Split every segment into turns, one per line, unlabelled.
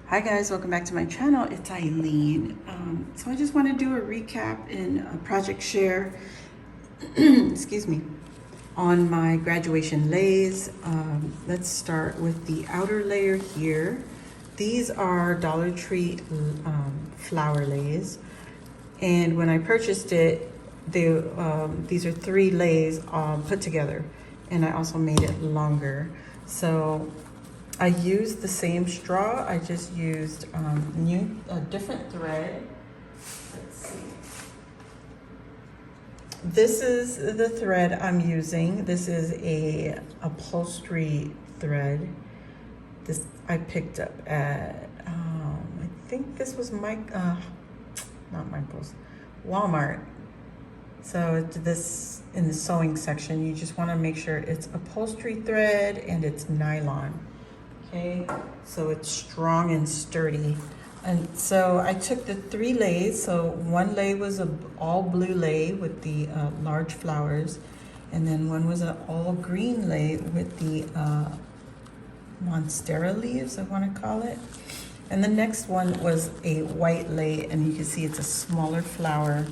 Hi guys, welcome back to my channel. It's Ilene. So I just want to do a recap in a project share, excuse me, on my graduation leis. Let's start with the outer layer here. These are Dollar Tree flower leis, and when I purchased it, these are 3 leis put together, and I also made it longer. So I used the same straw. I just used a different thread. Let's see. This is the thread I'm using. This is a upholstery thread. This I picked up at I think this was not Michael's, Walmart. So this in the sewing section, you just want to make sure it's upholstery thread and it's nylon. Okay, so it's strong and sturdy. And so I took the 3 leis. So one lei was a all blue lei with the large flowers, and then one was an all green lei with the monstera leaves, I want to call it. And the next one was a white lei, and you can see it's a smaller flower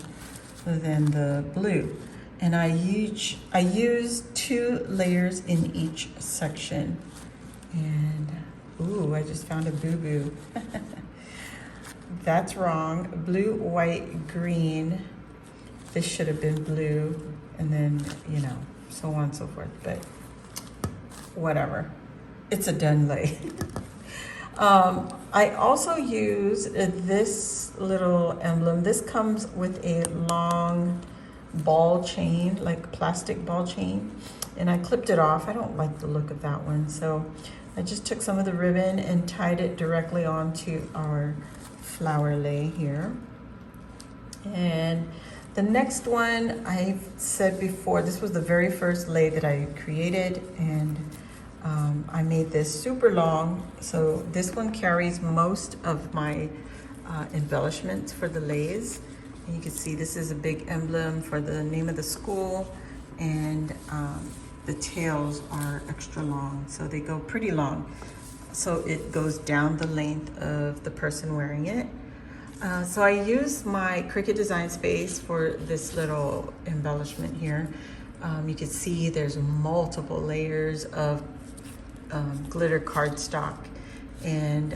than the blue. And I used 2 layers in each section. And, ooh, I just found a boo-boo. That's wrong. Blue, white, green. This should have been blue. And then, you know, so on and so forth. But whatever. It's a done lei. I also use this little emblem. This comes with a long ball chain, like plastic ball chain. And I clipped it off. I don't like the look of that one. So I just took some of the ribbon and tied it directly onto our flower lei here. And the next one, I've said before, this was the very first lei that I created, and I made this super long. So this one carries most of my embellishments for the leis. And you can see this is a big emblem for the name of the school, and the tails are extra long, so they go pretty long. So it goes down the length of the person wearing it. So I used my Cricut Design Space for this little embellishment here. You can see there's multiple layers of glitter cardstock, and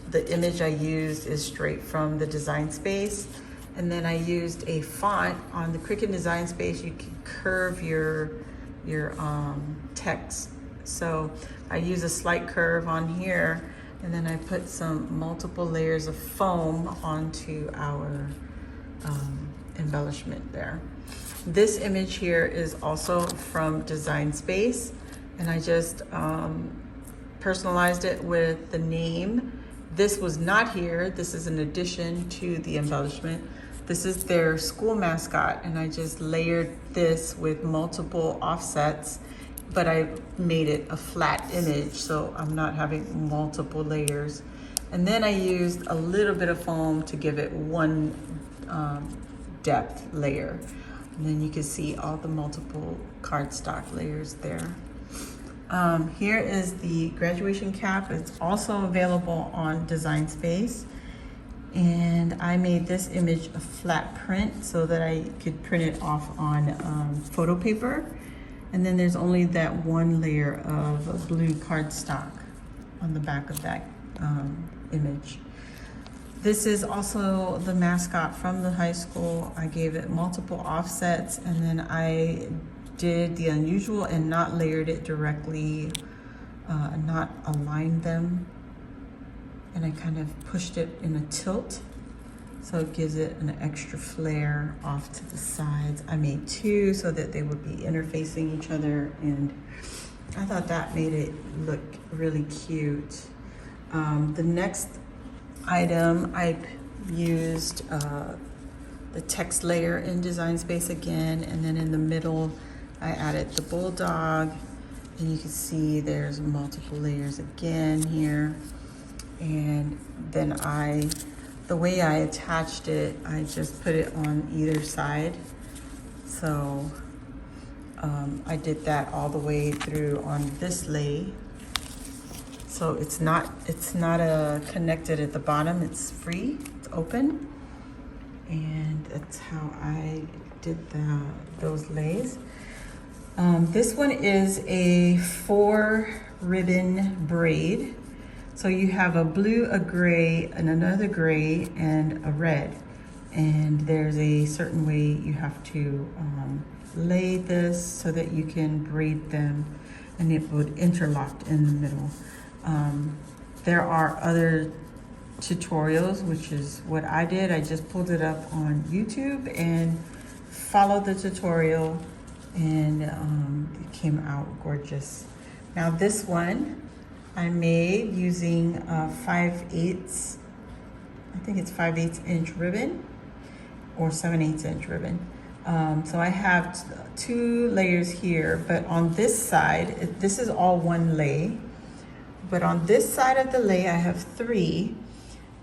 the image I used is straight from the Design Space. And then I used a font on the Cricut Design Space. You can curve your text. So I use a slight curve on here, and then I put some multiple layers of foam onto our embellishment there. This image here is also from Design Space, and I just personalized it with the name. This was not here. This is an addition to the embellishment. This is their school mascot, and I just layered this with multiple offsets, but I made it a flat image, so I'm not having multiple layers. And then I used a little bit of foam to give it one depth layer. And then you can see all the multiple cardstock layers there. Here is the graduation cap. It's also available on Design Space. And I made this image a flat print so that I could print it off on photo paper. And then there's only that one layer of blue cardstock on the back of that image. This is also the mascot from the high school. I gave it multiple offsets, and then I did the unusual and not layered it directly, not aligned them. And I kind of pushed it in a tilt, so it gives it an extra flare off to the sides. I made 2 so that they would be interfacing each other, and I thought that made it look really cute. The next item, I used the text layer in Design Space again, and then in the middle I added the bulldog, and you can see there's multiple layers again here. And then the way I attached it, I just put it on either side. So I did that all the way through on this lei. So it's not connected at the bottom. It's free. It's open, and that's how I did those lays. This one is a 4-ribbon braid. So you have a blue, a gray, and another gray, and a red. And there's a certain way you have to lay this so that you can braid them, and it would interlock in the middle. There are other tutorials, which is what I did. I just pulled it up on YouTube and followed the tutorial, and it came out gorgeous. Now this one I made using 5/8, I think it's 5/8 inch ribbon or 7/8 inch ribbon. So I have 2 layers here, but on this side, this is all one lay. But on this side of the lay, I have 3.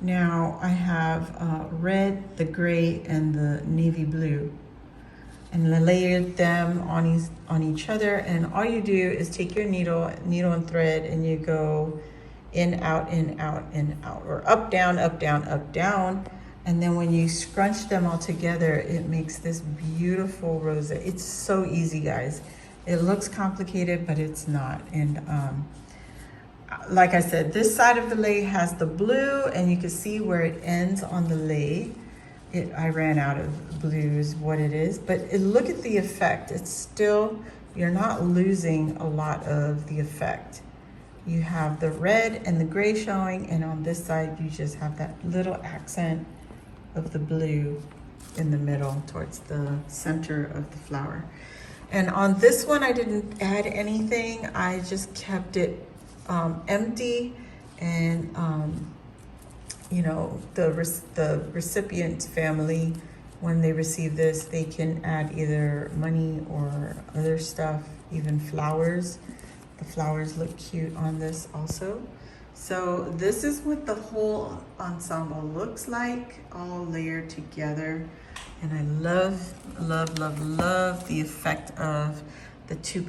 Now I have red, the gray, and the navy blue. And I layered them on each other. And all you do is take your needle and thread, and you go in, out, in, out, in, out, or up, down, up, down, up, down. And then when you scrunch them all together, it makes this beautiful rosette. It's so easy, guys. It looks complicated, but it's not. And like I said, this side of the lei has the blue, and you can see where it ends on the lei. I ran out of blues, what it is, but look at the effect. It's still, you're not losing a lot of the effect. You have the red and the gray showing, and on this side, you just have that little accent of the blue in the middle towards the center of the flower. And on this one, I didn't add anything. I just kept it empty, and you know, the recipient family, when they receive this, they can add either money or other stuff, even flowers. The flowers look cute on this also. So this is what the whole ensemble looks like, all layered together. And I love, love, love, love the effect of the 2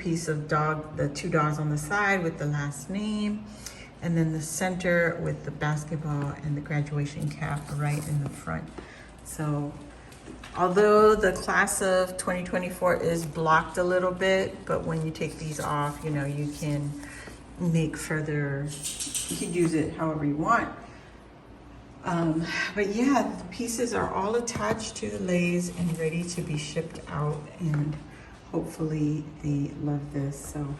dogs on the side with the last name, and then the center with the basketball and the graduation cap right in the front. So although the class of 2024 is blocked a little bit, but when you take these off, you know, you can make further, you can use it however you want. But yeah, the pieces are all attached to the leis and ready to be shipped out, and hopefully they love this. So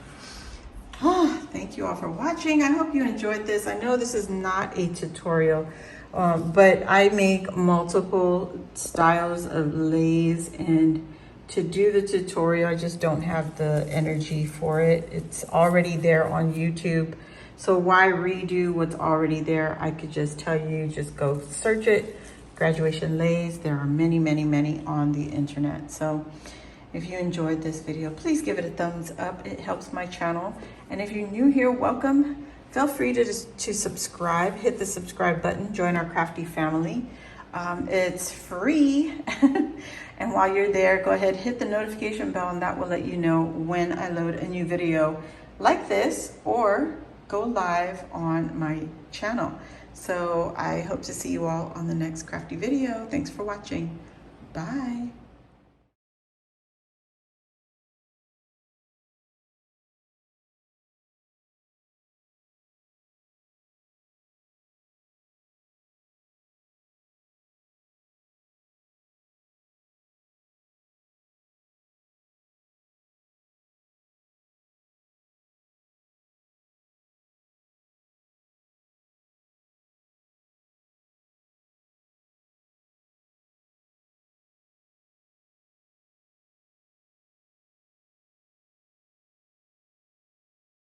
thank you all for watching. I hope you enjoyed this. I know this is not a tutorial, but I make multiple styles of leis, and to do the tutorial, I just don't have the energy for it. It's already there on YouTube. So why redo what's already there? I could just tell you, just go search it, graduation leis. There are many, many, many on the internet. So if you enjoyed this video, please give it a thumbs up. It helps my channel. And if you're new here, welcome. Feel free to subscribe, hit the subscribe button, join our crafty family. It's free. And while you're there, go ahead, hit the notification bell, and that will let you know when I load a new video like this or go live on my channel. So I hope to see you all on the next crafty video. Thanks for watching. Bye.